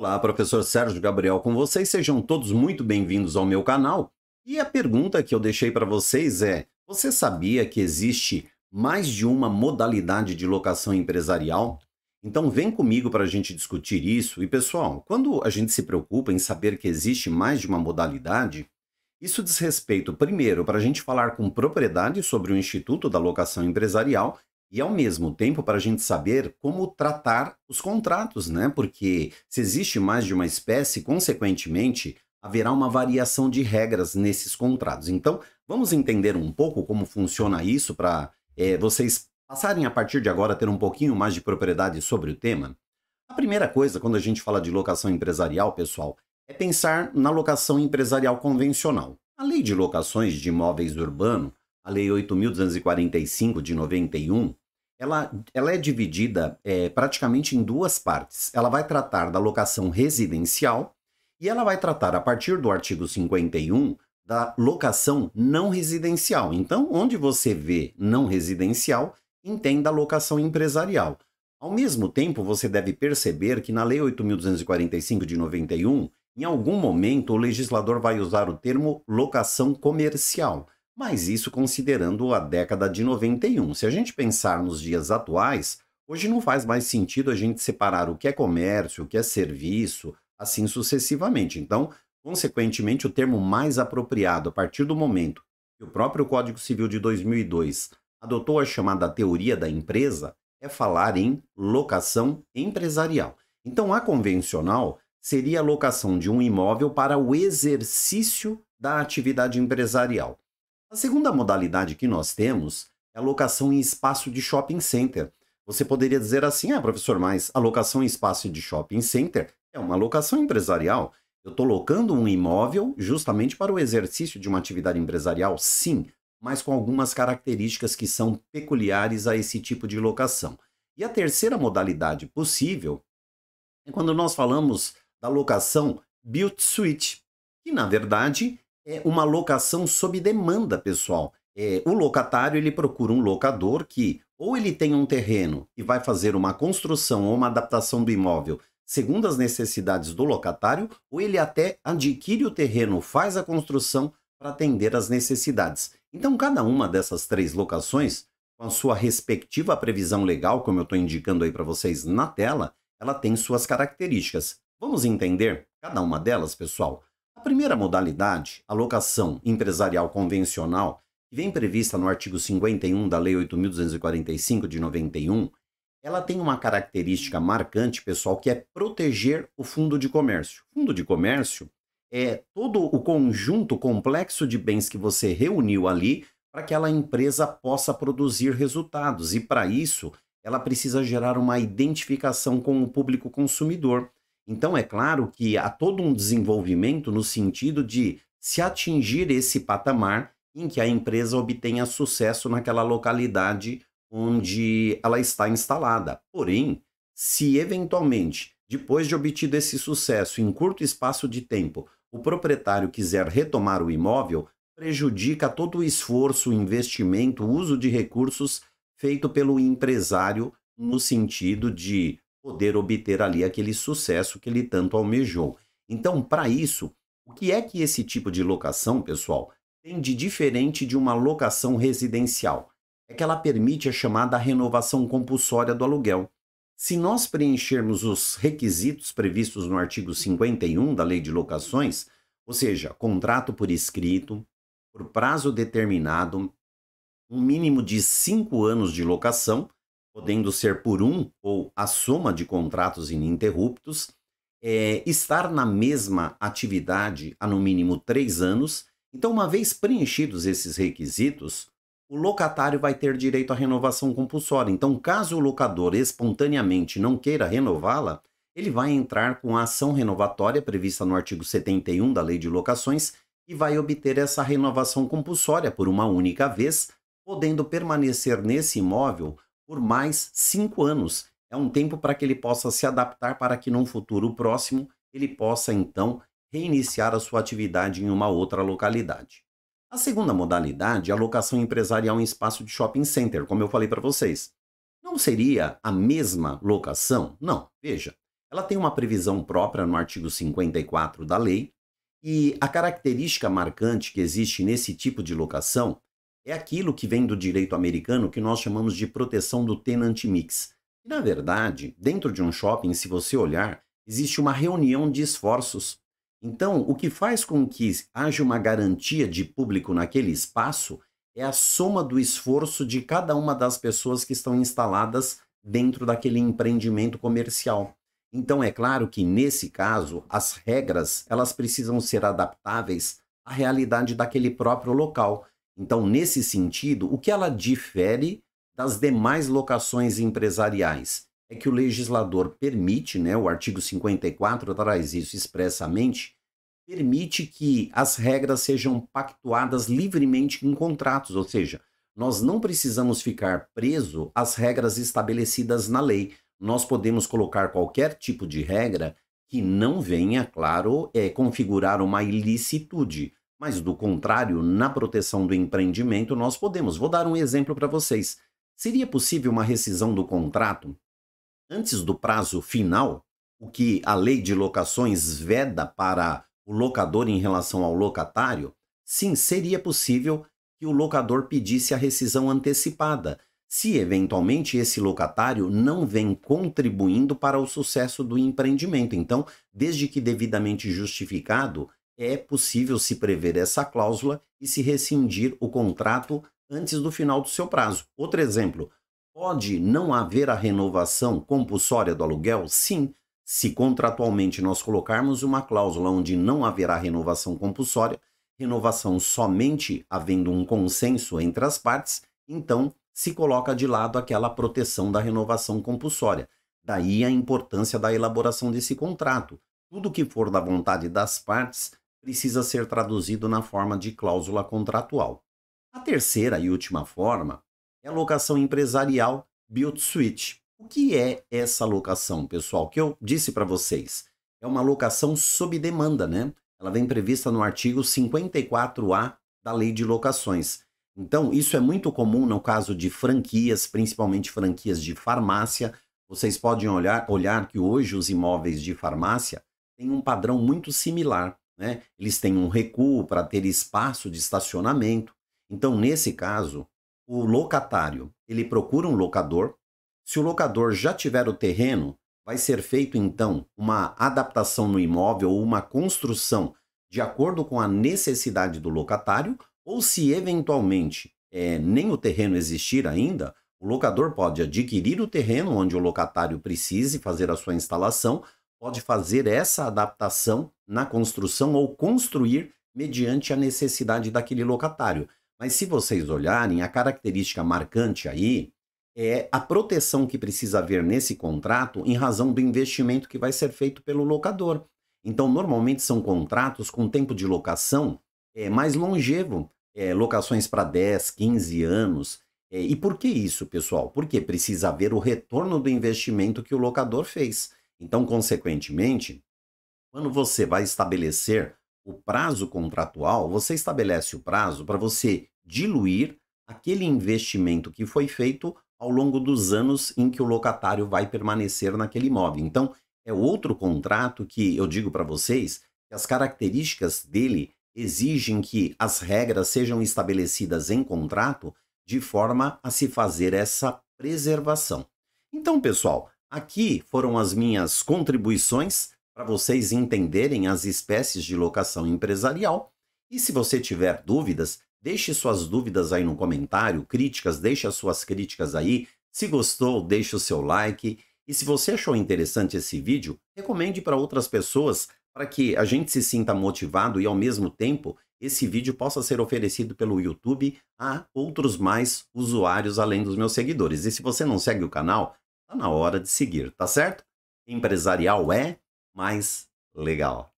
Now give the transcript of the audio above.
Olá, professor Sérgio Gabriel com vocês. Sejam todos muito bem-vindos ao meu canal. E a pergunta que eu deixei para vocês é: você sabia que existe mais de uma modalidade de locação empresarial? Então vem comigo para a gente discutir isso. E pessoal, quando a gente se preocupa em saber que existe mais de uma modalidade, isso diz respeito, primeiro, para a gente falar com propriedade sobre o Instituto da Locação Empresarial e, ao mesmo tempo, para a gente saber como tratar os contratos, né? Porque se existe mais de uma espécie, consequentemente, haverá uma variação de regras nesses contratos. Então, vamos entender um pouco como funciona isso para vocês passarem a partir de agora a ter um pouquinho mais de propriedade sobre o tema. A primeira coisa, quando a gente fala de locação empresarial, pessoal, é pensar na locação empresarial convencional. A Lei de Locações de Imóveis Urbano, a Lei 8.245 de 91, ela é dividida praticamente em duas partes. Ela vai tratar da locação residencial e ela vai tratar, a partir do artigo 51, da locação não residencial. Então, onde você vê não residencial, entenda a locação empresarial. Ao mesmo tempo, você deve perceber que na Lei 8.245 de 91, em algum momento, o legislador vai usar o termo locação comercial, mas isso considerando a década de 91. Se a gente pensar nos dias atuais, hoje não faz mais sentido a gente separar o que é comércio, o que é serviço, assim sucessivamente. Então, consequentemente, o termo mais apropriado a partir do momento que o próprio Código Civil de 2002 adotou a chamada teoria da empresa é falar em locação empresarial. Então, a convencional seria a locação de um imóvel para o exercício da atividade empresarial. A segunda modalidade que nós temos é a locação em espaço de shopping center. Você poderia dizer assim: professor, mas a locação em espaço de shopping center é uma locação empresarial. Eu estou locando um imóvel justamente para o exercício de uma atividade empresarial? Sim, mas com algumas características que são peculiares a esse tipo de locação. E a terceira modalidade possível é quando nós falamos da locação build-to-suit, que na verdade é uma locação sob demanda, pessoal. O locatário ele procura um locador que ou ele tem um terreno e vai fazer uma construção ou uma adaptação do imóvel segundo as necessidades do locatário, ou ele até adquire o terreno, faz a construção para atender às necessidades. Então, cada uma dessas três locações, com a sua respectiva previsão legal, como eu estou indicando aí para vocês na tela, ela tem suas características. Vamos entender cada uma delas, pessoal? A primeira modalidade, a locação empresarial convencional, que vem prevista no artigo 51 da Lei 8.245 de 91, ela tem uma característica marcante, pessoal, que é proteger o fundo de comércio. Fundo de comércio é todo o conjunto complexo de bens que você reuniu ali para que aquela empresa possa produzir resultados. E para isso, ela precisa gerar uma identificação com o público consumidor. Então, é claro que há todo um desenvolvimento no sentido de se atingir esse patamar em que a empresa obtenha sucesso naquela localidade onde ela está instalada. Porém, se eventualmente, depois de obtido esse sucesso em curto espaço de tempo, o proprietário quiser retomar o imóvel, prejudica todo o esforço, o investimento, o uso de recursos feito pelo empresário no sentido de poder obter ali aquele sucesso que ele tanto almejou. Então, para isso, o que é que esse tipo de locação, pessoal, tem de diferente de uma locação residencial? É que ela permite a chamada renovação compulsória do aluguel. Se nós preenchermos os requisitos previstos no artigo 51 da Lei de Locações, ou seja, contrato por escrito, por prazo determinado, um mínimo de 5 anos de locação, podendo ser por um ou a soma de contratos ininterruptos, estar na mesma atividade há no mínimo 3 anos. Então, uma vez preenchidos esses requisitos, o locatário vai ter direito à renovação compulsória. Então, caso o locador espontaneamente não queira renová-la, ele vai entrar com a ação renovatória prevista no artigo 71 da Lei de Locações e vai obter essa renovação compulsória por uma única vez, podendo permanecer nesse imóvel por mais 5 anos. É um tempo para que ele possa se adaptar para que num futuro próximo ele possa então reiniciar a sua atividade em uma outra localidade. A segunda modalidade é a locação empresarial em espaço de shopping center, como eu falei para vocês. Não seria a mesma locação? Não, veja. ela tem uma previsão própria no artigo 54 da lei, e a característica marcante que existe nesse tipo de locação é aquilo que vem do direito americano que nós chamamos de proteção do tenant mix. E, na verdade, dentro de um shopping, se você olhar, existe uma reunião de esforços. Então, o que faz com que haja uma garantia de público naquele espaço é a soma do esforço de cada uma das pessoas que estão instaladas dentro daquele empreendimento comercial. Então, é claro que nesse caso, as regras, elas precisam ser adaptáveis à realidade daquele próprio local. Então, nesse sentido, o que ela difere das demais locações empresariais é que o legislador permite, né, o artigo 54 traz isso expressamente, permite que as regras sejam pactuadas livremente em contratos, ou seja, nós não precisamos ficar preso às regras estabelecidas na lei. Nós podemos colocar qualquer tipo de regra que não venha, claro, configurar uma ilicitude. Mas, do contrário, na proteção do empreendimento, nós podemos. Vou dar um exemplo para vocês. Seria possível uma rescisão do contrato antes do prazo final, o que a lei de locações veda para o locador em relação ao locatário? Sim, seria possível que o locador pedisse a rescisão antecipada, se eventualmente esse locatário não vem contribuindo para o sucesso do empreendimento. Então, desde que devidamente justificado, é possível se prever essa cláusula e se rescindir o contrato antes do final do seu prazo. Outro exemplo, pode não haver a renovação compulsória do aluguel? Sim, se contratualmente nós colocarmos uma cláusula onde não haverá renovação compulsória, renovação somente havendo um consenso entre as partes, então se coloca de lado aquela proteção da renovação compulsória. Daí a importância da elaboração desse contrato. Tudo que for da vontade das partes precisa ser traduzido na forma de cláusula contratual. A terceira e última forma é a locação empresarial build-to-suit. O que é essa locação, pessoal? Que eu disse para vocês. É uma locação sob demanda, né? Ela vem prevista no artigo 54A da Lei de Locações. Então, isso é muito comum no caso de franquias, principalmente franquias de farmácia. Vocês podem olhar que hoje os imóveis de farmácia têm um padrão muito similar, né? Eles têm um recuo para ter espaço de estacionamento. Então, nesse caso, o locatário, ele procura um locador. Se o locador já tiver o terreno, vai ser feito, então, uma adaptação no imóvel ou uma construção de acordo com a necessidade do locatário, ou se eventualmente nem o terreno existir ainda, o locador pode adquirir o terreno onde o locatário precise fazer a sua instalação, pode fazer essa adaptação na construção ou construir mediante a necessidade daquele locatário. Mas se vocês olharem, a característica marcante aí é a proteção que precisa haver nesse contrato em razão do investimento que vai ser feito pelo locador. Então, normalmente são contratos com tempo de locação mais longevo, locações para 10, 15 anos. E por que isso, pessoal? Porque precisa haver o retorno do investimento que o locador fez. Então, consequentemente, quando você vai estabelecer o prazo contratual, você estabelece o prazo para você diluir aquele investimento que foi feito ao longo dos anos em que o locatário vai permanecer naquele imóvel. Então, é outro contrato que eu digo para vocês que as características dele exigem que as regras sejam estabelecidas em contrato de forma a se fazer essa preservação. Então, pessoal, aqui foram as minhas contribuições para vocês entenderem as espécies de locação empresarial. E se você tiver dúvidas, deixe suas dúvidas aí no comentário, críticas, deixe as suas críticas aí. Se gostou, deixe o seu like. E se você achou interessante esse vídeo, recomende para outras pessoas para que a gente se sinta motivado e, ao mesmo tempo, esse vídeo possa ser oferecido pelo YouTube a outros mais usuários além dos meus seguidores. E se você não segue o canal, está na hora de seguir, tá certo? Empresarial é mais legal.